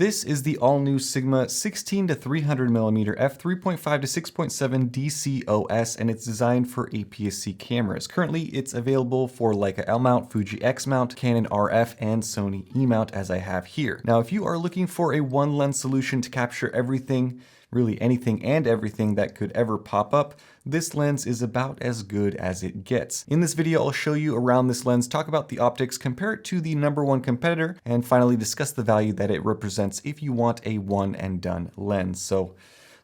This is the all-new Sigma 16 to 300mm f3.5 to 6.7 DCOS, and it's designed for APS-C cameras. Currently, it's available for Leica L mount, Fuji X mount, Canon RF, and Sony E mount, as I have here. Now, if you are looking for a one lens solution to capture everything, really anything and everything that could ever pop up, this lens is about as good as it gets. In this video, I'll show you around this lens, talk about the optics, compare it to the #1 competitor, and finally discuss the value that it represents if you want a one and done lens. So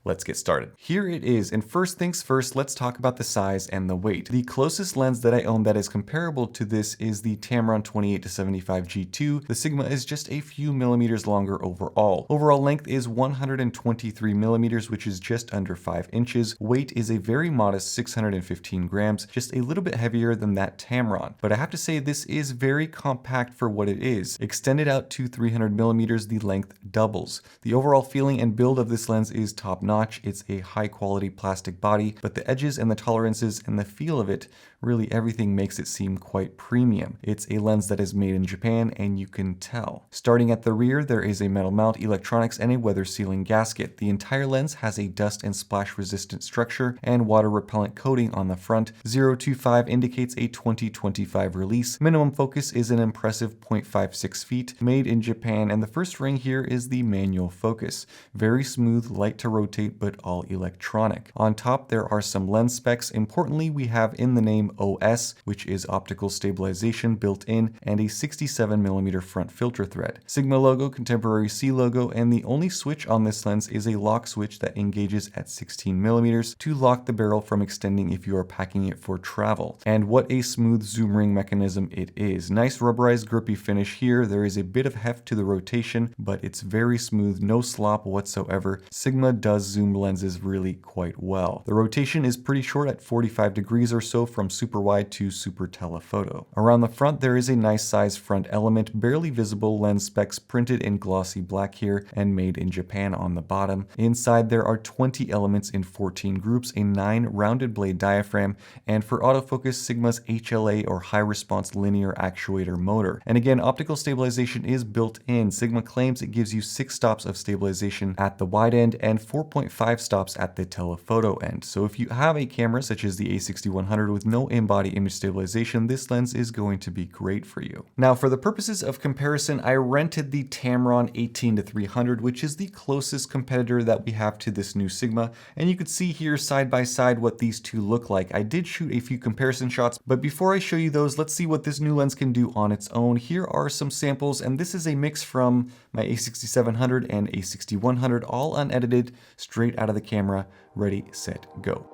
let's get started. Here it is, and first things first, let's talk about the size and the weight. The closest lens that I own that is comparable to this is the Tamron 28 to 75 G2. The Sigma is just a few millimeters longer overall. Overall length is 123 millimeters, which is just under 5 inches. Weight is a very modest 615 grams, just a little bit heavier than that Tamron. But I have to say this is very compact for what it is. Extended out to 300 millimeters, the length doubles. The overall feeling and build of this lens is top notch. It's a high quality plastic body, but the edges and the tolerances and the feel of it, really everything makes it seem quite premium. It's a lens that is made in Japan, and you can tell. Starting at the rear, there is a metal mount, electronics, and a weather sealing gasket. The entire lens has a dust and splash resistant structure and water repellent coating on the front. 0.25 indicates a 2025 release. Minimum focus is an impressive 0.56 feet, made in Japan, and the first ring here is the manual focus. Very smooth, light to rotate, but all electronic. On top, there are some lens specs. Importantly, we have in the name OS, which is optical stabilization built in, and a 67mm front filter thread. Sigma logo, contemporary C logo, and the only switch on this lens is a lock switch that engages at 16mm to lock the barrel from extending if you are packing it for travel. And what a smooth zoom ring mechanism it is. Nice rubberized grippy finish here. There is a bit of heft to the rotation, but it's very smooth, no slop whatsoever. Sigma does zoom lenses really quite well. The rotation is pretty short at 45 degrees or so from super wide to super telephoto. Around the front, there is a nice size front element, barely visible lens specs printed in glossy black here and made in Japan on the bottom. Inside, there are 20 elements in 14 groups, a 9 rounded blade diaphragm, and for autofocus, Sigma's HLA or high response linear actuator motor. And again, optical stabilization is built in. Sigma claims it gives you 6 stops of stabilization at the wide end and 4.5 stops at the telephoto end. So if you have a camera such as the A6100 with no in-body image stabilization, this lens is going to be great for you. Now, for the purposes of comparison, I rented the Tamron 18 to 300, which is the closest competitor that we have to this new Sigma, and you can see here side by side what these two look like. I did shoot a few comparison shots, but before I show you those, let's see what this new lens can do on its own. Here are some samples, and this is a mix from my A6700 and A6100, all unedited, straight out of the camera, ready, set, go.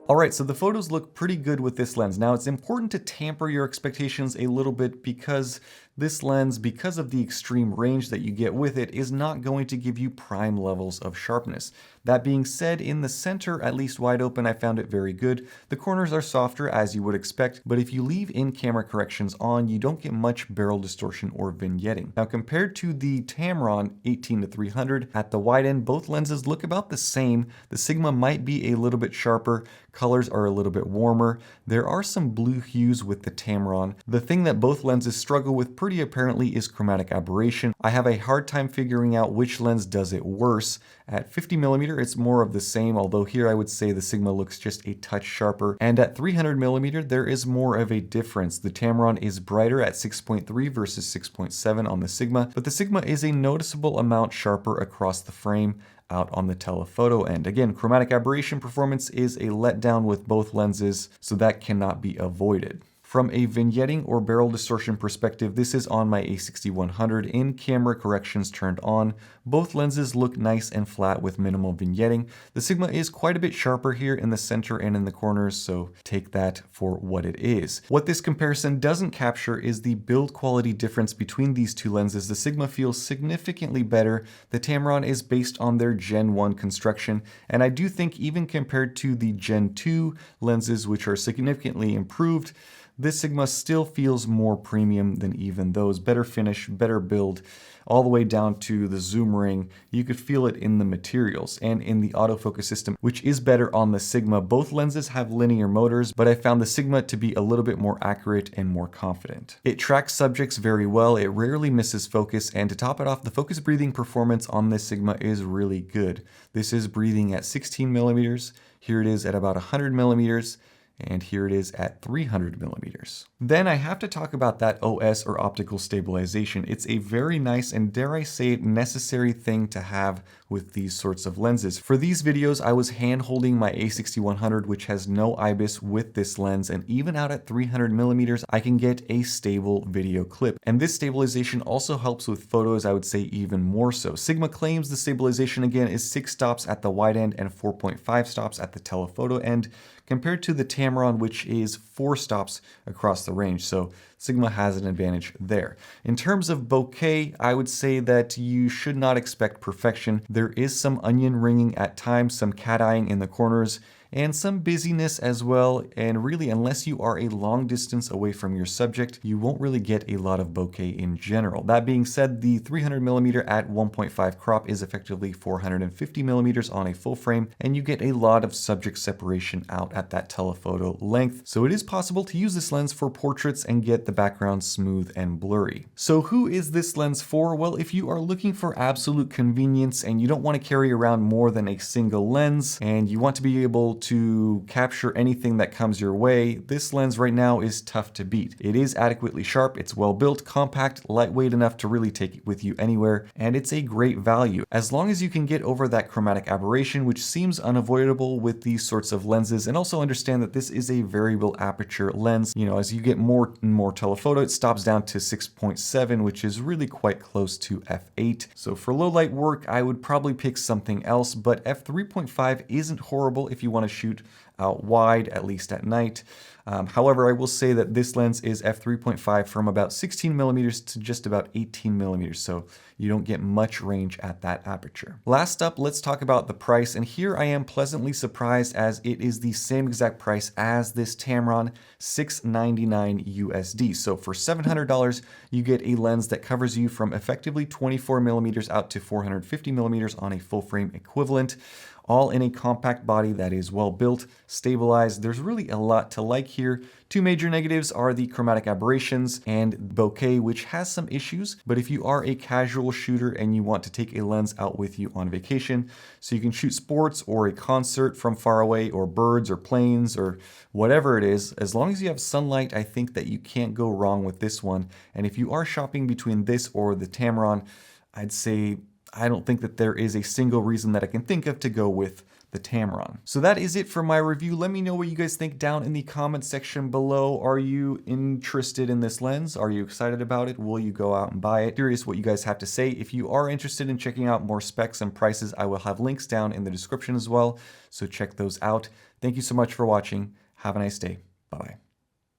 Alright, so the photos look pretty good with this lens. Now it's important to tamper your expectations a little bit because this lens, because of the extreme range that you get with it, is not going to give you prime levels of sharpness. That being said, in the center, at least wide open, I found it very good. The corners are softer as you would expect, but if you leave in-camera corrections on, you don't get much barrel distortion or vignetting. Now compared to the Tamron 18-300, at the wide end, both lenses look about the same. The Sigma might be a little bit sharper, colors are a little bit warmer. There are some blue hues with the Tamron. The thing that both lenses struggle with pretty apparently is chromatic aberration. I have a hard time figuring out which lens does it worse. At 50mm, it's more of the same, although here I would say the Sigma looks just a touch sharper. And at 300mm, there is more of a difference. The Tamron is brighter at 6.3 versus 6.7 on the Sigma, but the Sigma is a noticeable amount sharper across the frame out on the telephoto end. Again, chromatic aberration performance is a letdown with both lenses, so that cannot be avoided. From a vignetting or barrel distortion perspective, this is on my A6100, in-camera corrections turned on. Both lenses look nice and flat with minimal vignetting. The Sigma is quite a bit sharper here in the center and in the corners, so take that for what it is. What this comparison doesn't capture is the build quality difference between these two lenses. The Sigma feels significantly better. The Tamron is based on their Gen 1 construction, and I do think even compared to the Gen 2 lenses, which are significantly improved, this Sigma still feels more premium than even those. Better finish, better build, all the way down to the zoom ring. You could feel it in the materials and in the autofocus system, which is better on the Sigma. Both lenses have linear motors, but I found the Sigma to be a little bit more accurate and more confident. It tracks subjects very well, it rarely misses focus, and to top it off, the focus breathing performance on this Sigma is really good. This is breathing at 16mm, here it is at about 100mm, and here it is at 300mm. Then I have to talk about that OS or optical stabilization. It's a very nice and, dare I say it, necessary thing to have with these sorts of lenses. For these videos, I was hand holding my A6100, which has no IBIS with this lens, and even out at 300mm, I can get a stable video clip. And this stabilization also helps with photos, I would say even more so. Sigma claims the stabilization again is 6 stops at the wide end and 4.5 stops at the telephoto end, compared to the Tamron, which is 4 stops across the range. So Sigma has an advantage there. In terms of bokeh, I would say that you should not expect perfection. There is some onion ringing at times, some cat eyeing in the corners, and some busyness as well, and really unless you are a long distance away from your subject, you won't really get a lot of bokeh in general. That being said, the 300mm at 1.5 crop is effectively 450mm on a full frame, and you get a lot of subject separation out at that telephoto length, so it is possible to use this lens for portraits and get the background smooth and blurry. So who is this lens for? Well, if you are looking for absolute convenience and you don't want to carry around more than a single lens, and you want to be able to capture anything that comes your way, this lens right now is tough to beat. It is adequately sharp, it's well built, compact, lightweight enough to really take it with you anywhere, and it's a great value. As long as you can get over that chromatic aberration, which seems unavoidable with these sorts of lenses, and also understand that this is a variable aperture lens. You know, as you get more and more telephoto, it stops down to 6.7, which is really quite close to f8. So for low light work, I would probably pick something else, but f3.5 isn't horrible if you want to shoot out wide, at least at night. However, I will say that this lens is f3.5 from about 16mm to just about 18mm, so you don't get much range at that aperture. Last up, let's talk about the price, and here I am pleasantly surprised as it is the same exact price as this Tamron, $699 USD. So for $700, you get a lens that covers you from effectively 24mm out to 450mm on a full frame equivalent, all in a compact body that is well built, stabilized. There's really a lot to like here. Two major negatives are the chromatic aberrations and bokeh, which has some issues, but if you are a casual shooter and you want to take a lens out with you on vacation, so you can shoot sports or a concert from far away, or birds or planes or whatever it is, as long as you have sunlight, I think that you can't go wrong with this one. And if you are shopping between this or the Tamron, I'd say I don't think that there is a single reason that I can think of to go with the Tamron. So that is it for my review. Let me know what you guys think down in the comment section below. Are you interested in this lens? Are you excited about it? Will you go out and buy it? Curious what you guys have to say. If you are interested in checking out more specs and prices, I will have links down in the description as well, so check those out. Thank you so much for watching. Have a nice day. Bye-bye.